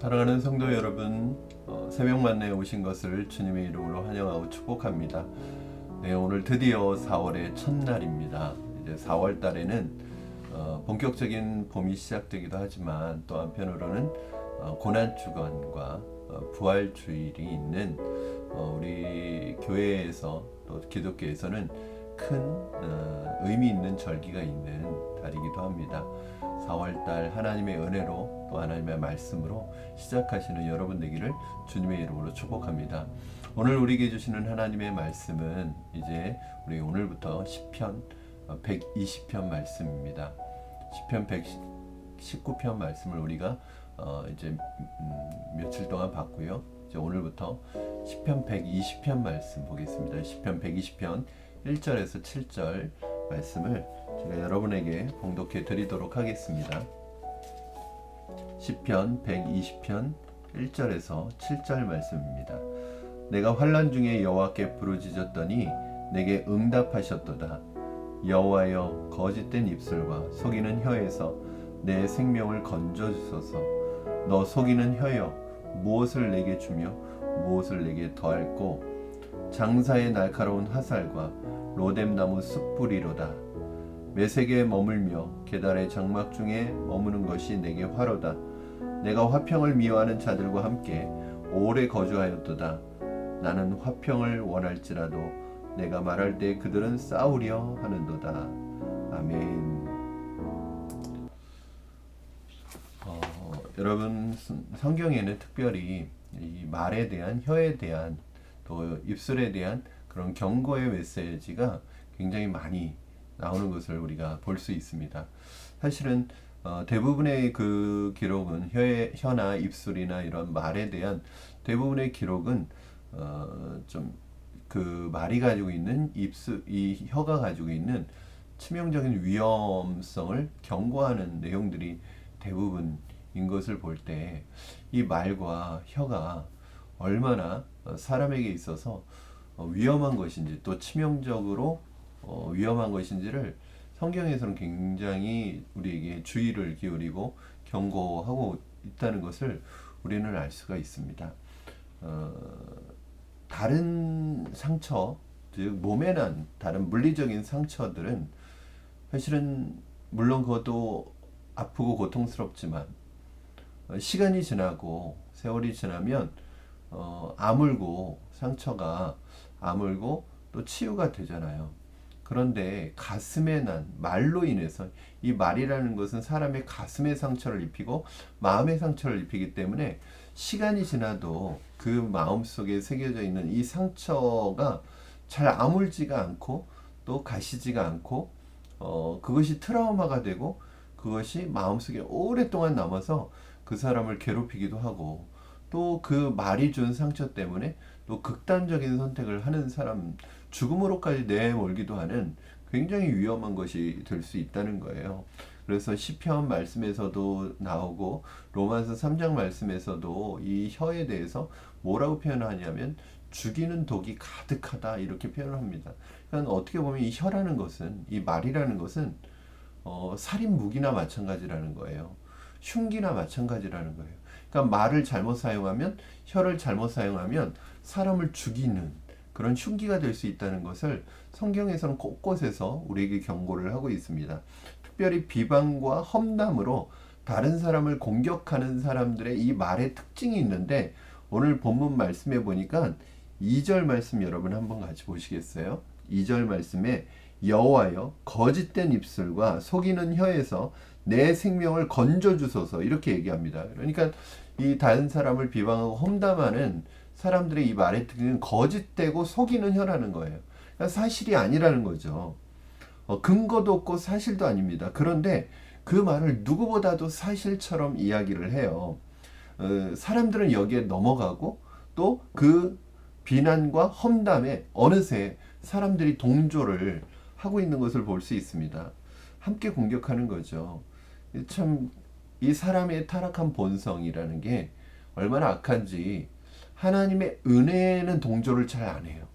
사랑하는 성도 여러분, 새벽 만나에 오신 것을 주님의 이름으로 환영하고 축복합니다. 네, 오늘 드디어 4월의 첫날입니다. 이제 4월 달에는 본격적인 봄이 시작되기도 하지만 또 한편으로는 고난주간과 부활주일이 있는 우리 교회에서 또 기독교에서는 큰 의미 있는 절기가 있는 달이기도 합니다. 4월달 하나님의 은혜로 또 하나님의 말씀으로 시작하시는 여러분 되기를 주님의 이름으로 축복합니다. 오늘 우리에게 주시는 하나님의 말씀은 이제 우리 오늘부터 시편 120편 말씀입니다. 시편 119편 말씀을 우리가 이제 며칠 동안 봤고요. 이제 오늘부터 시편 120편 말씀 보겠습니다. 시편 120편 1절에서 7절 말씀을 제가 여러분에게 봉독해 드리도록 하겠습니다. 시편 120편 1절에서 7절 말씀입니다. 내가 환난 중에 여호와께 부르짖었더니 내게 응답하셨도다. 여호와여, 거짓된 입술과 속이는 혀에서 내 생명을 건져주소서. 너 속이는 혀여, 무엇을 내게 주며 무엇을 내게 더할꼬. 장사의 날카로운 화살과 로뎀나무 숯불이로다. 매색에 머물며 계달의 장막 중에 머무는 것이 내게 화로다. 내가 화평을 미워하는 자들과 함께 오래 거주하였도다. 나는 화평을 원할지라도 내가 말할 때 그들은 싸우려 하는도다. 아멘. 여러분, 성경에는 특별히 이 말에 대한, 혀에 대한, 또 입술에 대한 그런 경고의 메시지가 굉장히 많이 나오는 것을 우리가 볼 수 있습니다. 사실은 대부분의 그 기록은 혀나 입술이나 이런 말에 대한 대부분의 기록은 좀 그 말이 가지고 있는 이 혀가 가지고 있는 치명적인 위험성을 경고하는 내용들이 대부분인 것을 볼 때 이 말과 혀가 얼마나 사람에게 있어서 위험한 것인지 또 치명적으로 위험한 것인지를 성경에서는 굉장히 우리에게 주의를 기울이고 경고하고 있다는 것을 우리는 알 수가 있습니다. 다른 상처, 즉 몸에 난 다른 물리적인 상처들은 사실은 물론 그것도 아프고 고통스럽지만 시간이 지나고 세월이 지나면 아물고 상처가 아물고 또 치유가 되잖아요. 그런데 가슴에 난 말로 인해서 이 말이라는 것은 사람의 가슴에 상처를 입히고 마음에 상처를 입히기 때문에 시간이 지나도 그 마음 속에 새겨져 있는 이 상처가 잘 아물지가 않고 또 가시지가 않고 그것이 트라우마가 되고 그것이 마음속에 오랫동안 남아서 그 사람을 괴롭히기도 하고 또 그 말이 준 상처 때문에 또 극단적인 선택을 하는 사람, 죽음으로까지 내몰기도 하는 굉장히 위험한 것이 될 수 있다는 거예요. 그래서 시편 말씀에서도 나오고 로마서 3장 말씀에서도 이 혀에 대해서 뭐라고 표현하냐면 죽이는 독이 가득하다 이렇게 표현을 합니다. 그러니까 어떻게 보면 이 혀라는 것은, 이 말이라는 것은 살인 무기나 마찬가지라는 거예요. 흉기나 마찬가지라는 거예요. 그러니까 말을 잘못 사용하면, 혀를 잘못 사용하면 사람을 죽이는 그런 흉기가 될 수 있다는 것을 성경에서는 곳곳에서 우리에게 경고를 하고 있습니다. 특별히 비방과 험담으로 다른 사람을 공격하는 사람들의 이 말의 특징이 있는데 오늘 본문 말씀에 보니까 2절 말씀 여러분 한번 같이 보시겠어요? 2절 말씀에 여호와여, 거짓된 입술과 속이는 혀에서 내 생명을 건져주소서 이렇게 얘기합니다. 그러니까 이 다른 사람을 비방하고 험담하는 사람들의 이 말의 특징은 거짓되고 속이는 혀라는 거예요. 그러니까 사실이 아니라는 거죠. 근거도 없고 사실도 아닙니다. 그런데 그 말을 누구보다도 사실처럼 이야기를 해요. 사람들은 여기에 넘어가고 또 그 비난과 험담에 어느새 사람들이 동조를 하고 있는 것을 볼 수 있습니다. 함께 공격하는 거죠. 참 이 사람의 타락한 본성이라는 게 얼마나 악한지 하나님의 은혜에는 동조를 잘 안 해요.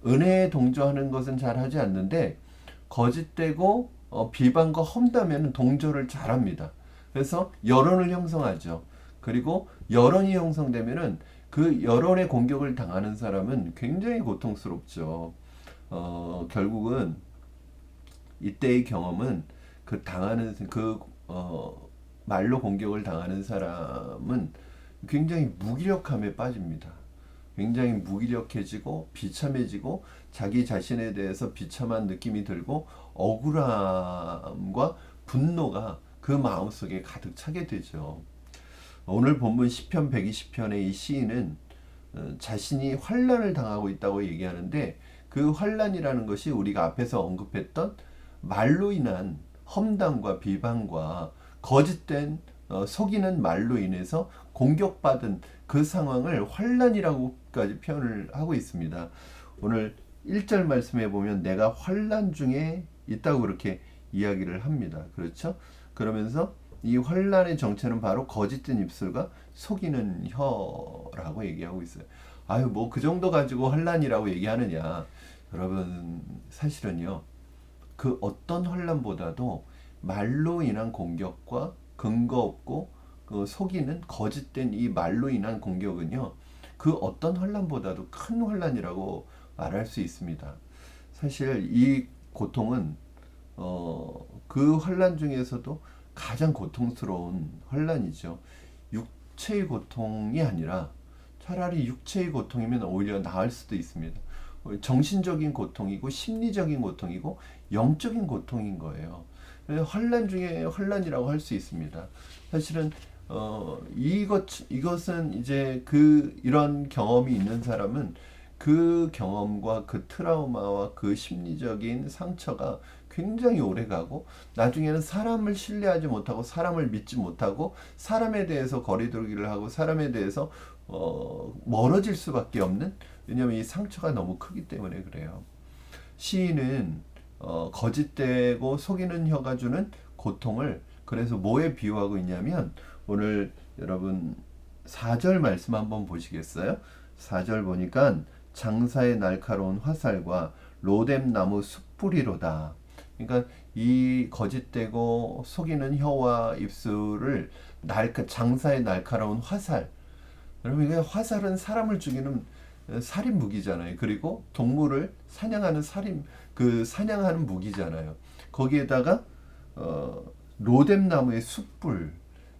은혜에 동조하는 것은 잘 하지 않는데 거짓되고 비방과 험담에는 동조를 잘 합니다. 그래서 여론을 형성하죠. 그리고 여론이 형성되면은 그 여론의 공격을 당하는 사람은 굉장히 고통스럽죠. 결국은 이때의 경험은 그 당하는 말로 공격을 당하는 사람은 굉장히 무기력함에 빠집니다. 굉장히 무기력해지고 비참해지고 자기 자신에 대해서 비참한 느낌이 들고 억울함과 분노가 그 마음속에 가득 차게 되죠. 오늘 본문 시편 120편의 이 시인은 자신이 환난을 당하고 있다고 얘기하는데 그 환난이라는 것이 우리가 앞에서 언급했던 말로 인한 험담과 비방과 거짓된 속이는 말로 인해서 공격받은 그 상황을 환난이라고까지 표현을 하고 있습니다. 오늘 1절 말씀해 보면 내가 환난 중에 있다고 그렇게 이야기를 합니다. 그렇죠? 그러면서 이 환난의 정체는 바로 거짓된 입술과 속이는 혀라고 얘기하고 있어요. 아유, 뭐 그 정도 가지고 환난이라고 얘기하느냐. 여러분, 사실은요. 그 어떤 환난보다도 말로 인한 공격과 근거 없고 그 속이는 거짓된 이 말로 인한 공격은요. 그 어떤 환난보다도 큰 환난이라고 말할 수 있습니다. 사실 이 고통은 그 환난 중에서도 가장 고통스러운 환난이죠. 육체의 고통이 아니라 차라리 육체의 고통이면 오히려 나을 수도 있습니다. 정신적인 고통이고 심리적인 고통이고 영적인 고통인 거예요. 환난 중에 환난이라고 할 수 있습니다. 사실은 이것은 이제 이런 경험이 있는 사람은 그 경험과 그 트라우마와 그 심리적인 상처가 굉장히 오래 가고 나중에는 사람을 신뢰하지 못하고 사람을 믿지 못하고 사람에 대해서 거리두기를 하고 사람에 대해서 멀어질 수밖에 없는, 왜냐하면 이 상처가 너무 크기 때문에 그래요. 시인은 거짓되고 속이는 혀가 주는 고통을 그래서 뭐에 비유하고 있냐면 오늘 여러분 4절 말씀 한번 보시겠어요? 4절 보니까 장사의 날카로운 화살과 로뎀 나무 숯불이로다. 그러니까 이 거짓되고 속이는 혀와 입술을 장사의 날카로운 화살. 여러분 이게 화살은 사람을 죽이는 살인 무기잖아요. 그리고 동물을 사냥하는 사냥하는 무기잖아요. 거기에다가 로뎀 나무의 숯불.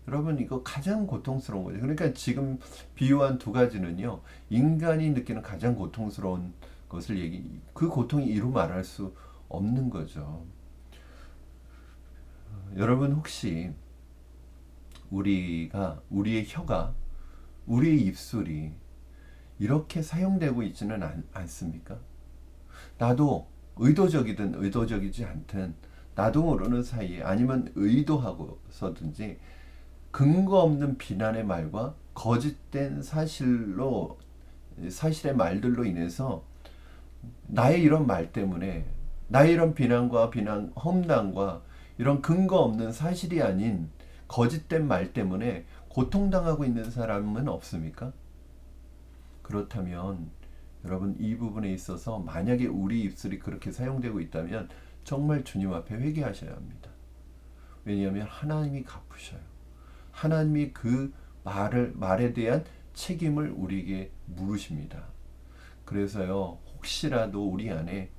여러분 이거 가장 고통스러운 거죠. 그러니까 지금 비유한 두 가지는요. 인간이 느끼는 가장 고통스러운 것을 그 고통이 이루 말할 수 없는 거죠. 여러분 혹시 우리의 혀가 우리의 입술이 이렇게 사용되고 있지는 않습니까? 나도 의도적이든 의도적이지 않든 나도 모르는 사이에 아니면 의도하고서든지 근거 없는 비난의 말과 거짓된 사실의 말들로 인해서 나의 이런 말 때문에 나의 이런 험담과 이런 근거 없는 사실이 아닌 거짓된 말 때문에 고통당하고 있는 사람은 없습니까? 그렇다면 여러분 이 부분에 있어서 만약에 우리 입술이 그렇게 사용되고 있다면 정말 주님 앞에 회개하셔야 합니다. 왜냐하면 하나님이 갚으셔요. 하나님이 그 말에 대한 책임을 우리에게 물으십니다. 그래서요, 혹시라도 우리 안에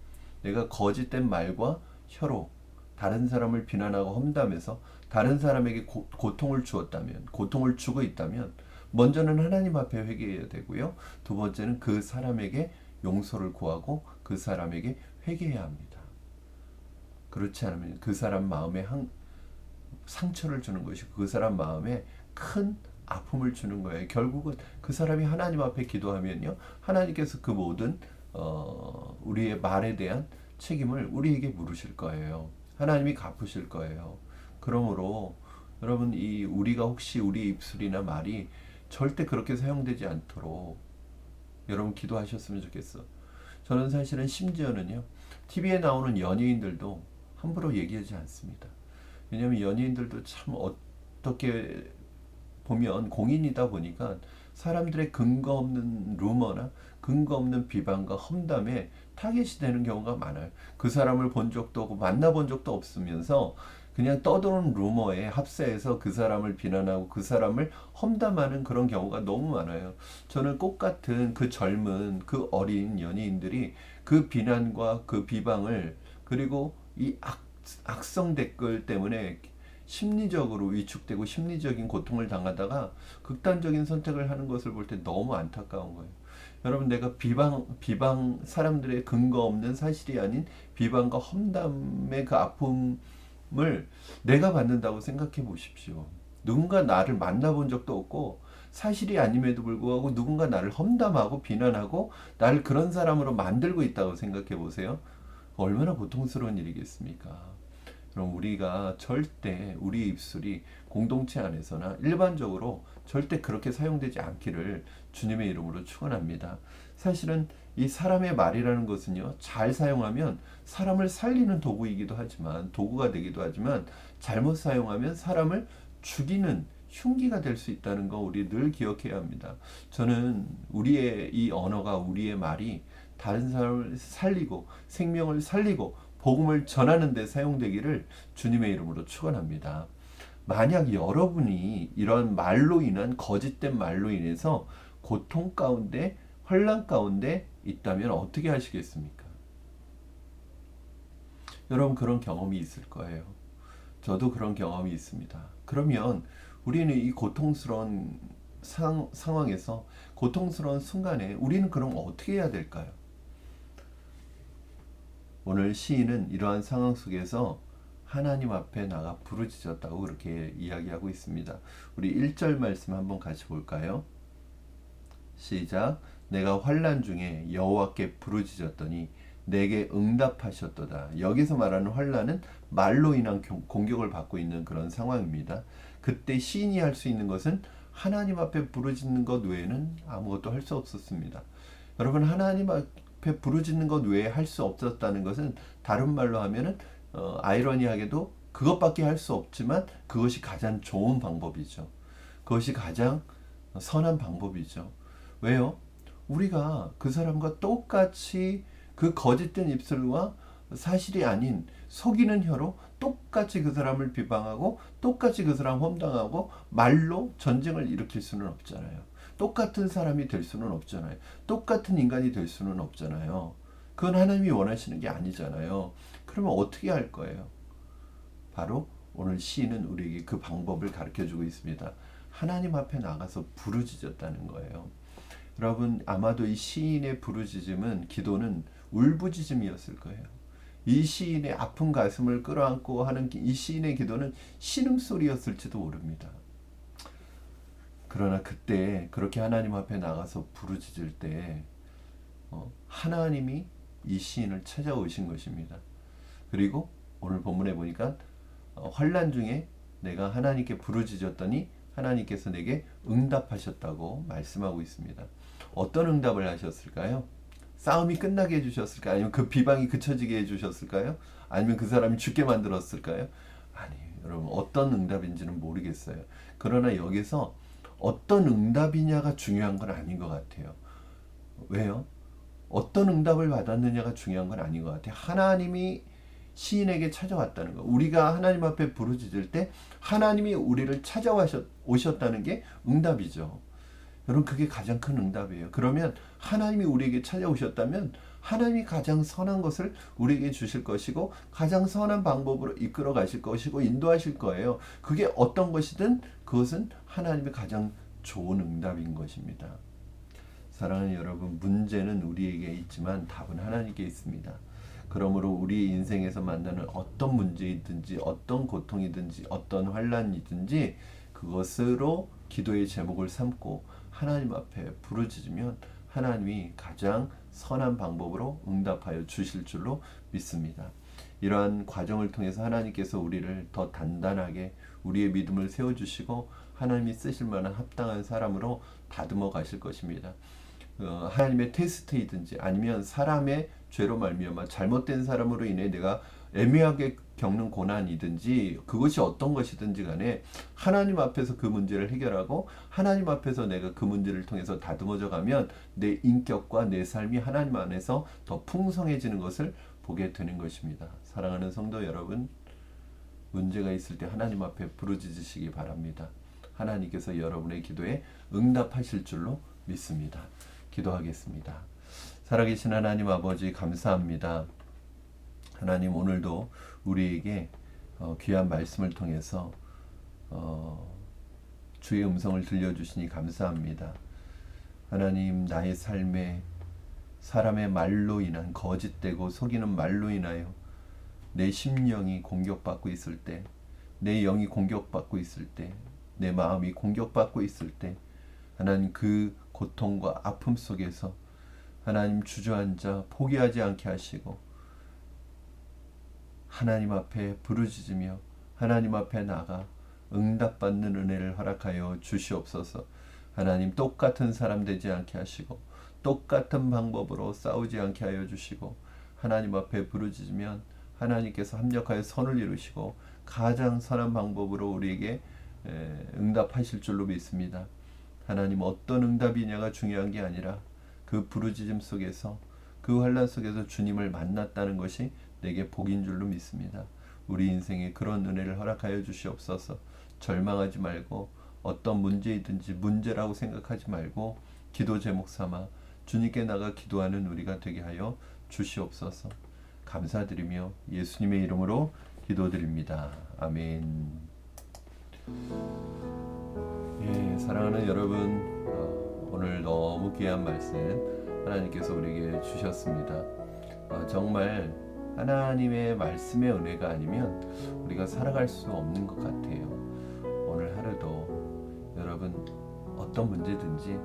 내가 거짓된 말과 혀로 다른 사람을 비난하고 험담해서 다른 사람에게 고통을 주고 있다면, 먼저는 하나님 앞에 회개해야 되고요. 두 번째는 그 사람에게 용서를 구하고 그 사람에게 회개해야 합니다. 그렇지 않으면 그 사람 마음에 상처를 주는 것이고 그 사람 마음에 큰 아픔을 주는 거예요. 결국은 그 사람이 하나님 앞에 기도하면요, 하나님께서 그 모든 우리의 말에 대한 책임을 우리에게 물으실 거예요. 하나님이 갚으실 거예요. 그러므로 여러분 우리가 혹시 우리 입술이나 말이 절대 그렇게 사용되지 않도록 여러분 기도하셨으면 좋겠어. 저는 사실은 심지어는요, TV에 나오는 연예인들도 함부로 얘기하지 않습니다. 왜냐하면 연예인들도 참 어떻게 보면 공인이다 보니까 사람들의 근거 없는 루머나 근거 없는 비방과 험담에 타겟이 되는 경우가 많아요. 그 사람을 본 적도 없고 만나본 적도 없으면서 그냥 떠도는 루머에 합세해서 그 사람을 비난하고 그 사람을 험담하는 그런 경우가 너무 많아요. 저는 꽃 같은 그 젊은 그 어린 연예인들이 그 비난과 그 비방을 그리고 이 악성 댓글 때문에 심리적으로 위축되고 심리적인 고통을 당하다가 극단적인 선택을 하는 것을 볼 때 너무 안타까운 거예요. 여러분, 내가 비방 사람들의 근거 없는 사실이 아닌 비방과 험담의 그 아픔을 내가 받는다고 생각해 보십시오. 누군가 나를 만나본 적도 없고 사실이 아님에도 불구하고 누군가 나를 험담하고 비난하고 나를 그런 사람으로 만들고 있다고 생각해 보세요. 얼마나 고통스러운 일이겠습니까? 그럼 우리가 절대 우리 입술이 공동체 안에서나 일반적으로 절대 그렇게 사용되지 않기를 주님의 이름으로 축원합니다. 사실은 이 사람의 말이라는 것은요, 잘 사용하면 사람을 살리는 도구이기도 하지만 도구가 되기도 하지만 잘못 사용하면 사람을 죽이는 흉기가 될 수 있다는 거 우리 늘 기억해야 합니다. 저는 우리의 이 언어가 우리의 말이 다른 사람을 살리고 생명을 살리고 복음을 전하는 데 사용되기를 주님의 이름으로 축원합니다. 만약 여러분이 이런 말로 인한 거짓된 말로 인해서 고통 가운데 환난 가운데 있다면 어떻게 하시겠습니까? 여러분 그런 경험이 있을 거예요. 저도 그런 경험이 있습니다. 그러면 우리는 이 고통스러운 상황에서 고통스러운 순간에 우리는 그럼 어떻게 해야 될까요? 오늘 시인은 이러한 상황 속에서 하나님 앞에 나가 부르짖었다고 그렇게 이야기하고 있습니다. 우리 1절 말씀 한번 같이 볼까요? 시작. 내가 환난 중에 여호와께 부르짖었더니 내게 응답하셨도다. 여기서 말하는 환난은 말로 인한 공격을 받고 있는 그런 상황입니다. 그때 시인이 할 수 있는 것은 하나님 앞에 부르짖는 것 외에는 아무것도 할 수 없었습니다. 여러분, 하나님 앞에 부르짖는 것 외에 할 수 없었다는 것은 다른 말로 하면은 아이러니하게도 그것밖에 할 수 없지만 그것이 가장 좋은 방법이죠. 그것이 가장 선한 방법이죠. 왜요? 우리가 그 사람과 똑같이 그 거짓된 입술과 사실이 아닌 속이는 혀로 똑같이 그 사람을 비방하고 똑같이 그 사람 험담하고 말로 전쟁을 일으킬 수는 없잖아요. 똑같은 사람이 될 수는 없잖아요. 똑같은 인간이 될 수는 없잖아요. 그건 하나님이 원하시는 게 아니잖아요. 그러면 어떻게 할 거예요? 바로 오늘 시인은 우리에게 그 방법을 가르쳐주고 있습니다. 하나님 앞에 나가서 부르짖었다는 거예요. 여러분, 아마도 이 시인의 부르짖음은, 기도는 울부짖음이었을 거예요. 이 시인의 아픈 가슴을 끌어안고 하는 이 시인의 기도는 신음소리였을지도 모릅니다. 그러나 그때 그렇게 하나님 앞에 나가서 부르짖을 때 하나님이 이 시인을 찾아오신 것입니다. 그리고 오늘 본문에 보니까 환난 중에 내가 하나님께 부르짖었더니 하나님께서 내게 응답하셨다고 말씀하고 있습니다. 어떤 응답을 하셨을까요? 싸움이 끝나게 해주셨을까요? 아니면 그 비방이 그쳐지게 해주셨을까요? 아니면 그 사람이 죽게 만들었을까요? 아니, 여러분 어떤 응답인지는 모르겠어요. 그러나 여기서 어떤 응답이냐가 중요한 건 아닌 것 같아요. 왜요? 어떤 응답을 받았느냐가 중요한 건 아닌 것 같아요. 하나님이 시인에게 찾아왔다는 거. 우리가 하나님 앞에 부르짖을 때 하나님이 우리를 찾아오셨다는 게 응답이죠. 여러분 그게 가장 큰 응답이에요. 그러면 하나님이 우리에게 찾아오셨다면 하나님이 가장 선한 것을 우리에게 주실 것이고 가장 선한 방법으로 이끌어 가실 것이고 인도하실 거예요. 그게 어떤 것이든 그것은 하나님의 가장 좋은 응답인 것입니다. 사랑하는 여러분, 문제는 우리에게 있지만 답은 하나님께 있습니다. 그러므로 우리 인생에서 만나는 어떤 문제이든지 어떤 고통이든지 어떤 환난이든지 그것으로 기도의 제목을 삼고 하나님 앞에 부르짖으면 하나님이 가장 선한 방법으로 응답하여 주실 줄로 믿습니다. 이러한 과정을 통해서 하나님께서 우리를 더 단단하게 우리의 믿음을 세워주시고 하나님이 쓰실 만한 합당한 사람으로 다듬어 가실 것입니다. 하나님의 테스트이든지 아니면 사람의 죄로 말미암아 잘못된 사람으로 인해 내가 애매하게 겪는 고난이든지 그것이 어떤 것이든지 간에 하나님 앞에서 그 문제를 해결하고 하나님 앞에서 내가 그 문제를 통해서 다듬어져 가면 내 인격과 내 삶이 하나님 안에서 더 풍성해지는 것을 보게 되는 것입니다. 사랑하는 성도 여러분, 문제가 있을 때 하나님 앞에 부르짖으시기 바랍니다. 하나님께서 여러분의 기도에 응답하실 줄로 믿습니다. 기도하겠습니다. 살아계신 하나님 아버지, 감사합니다. 하나님, 오늘도 우리에게 귀한 말씀을 통해서 주의 음성을 들려주시니 감사합니다. 하나님, 나의 삶에 사람의 말로 인한, 거짓되고 속이는 말로 인하여 내 심령이 공격받고 있을 때, 내 영이 공격받고 있을 때, 내 마음이 공격받고 있을 때, 하나님, 그 고통과 아픔 속에서 하나님 주저앉아 포기하지 않게 하시고 하나님 앞에 부르짖으며 하나님 앞에 나가 응답받는 은혜를 허락하여 주시옵소서. 하나님, 똑같은 사람 되지 않게 하시고 똑같은 방법으로 싸우지 않게 하여 주시고, 하나님 앞에 부르짖으면 하나님께서 합력하여 선을 이루시고 가장 선한 방법으로 우리에게 응답하실 줄로 믿습니다. 하나님, 어떤 응답이냐가 중요한 게 아니라 그 부르짖음 속에서, 그 환난 속에서 주님을 만났다는 것이 내게 복인 줄로 믿습니다. 우리 인생에 그런 은혜를 허락하여 주시옵소서. 절망하지 말고 어떤 문제이든지 문제라고 생각하지 말고 기도 제목 삼아 주님께 나가 기도하는 우리가 되게 하여 주시옵소서. 감사드리며 예수님의 이름으로 기도드립니다. 아멘. 예, 사랑하는 여러분, 오늘 너무 귀한 말씀 하나님께서 우리에게 주셨습니다. 정말 하나님의 말씀의 은혜가 아니면 우리가 살아갈 수 없는 것 같아요. 오늘 하루도 여러분, 어떤 문제든지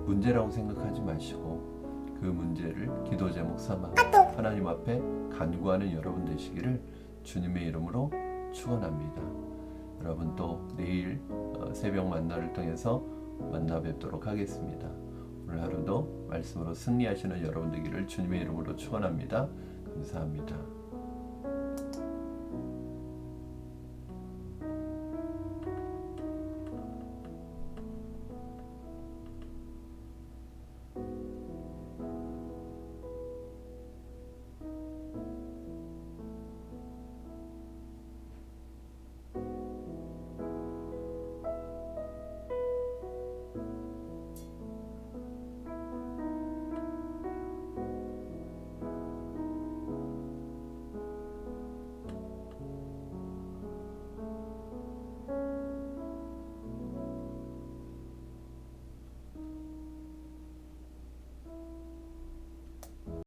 문제라고 생각하지 마시고 그 문제를 기도 제목 삼아 하나님 앞에 간구하는 여러분 되시기를 주님의 이름으로 축원합니다. 여러분, 또 내일 새벽 만나를 통해서 만나 뵙도록 하겠습니다. 오늘 하루도 말씀으로 승리하시는 여러분 되기를 주님의 이름으로 축원합니다. 감사합니다.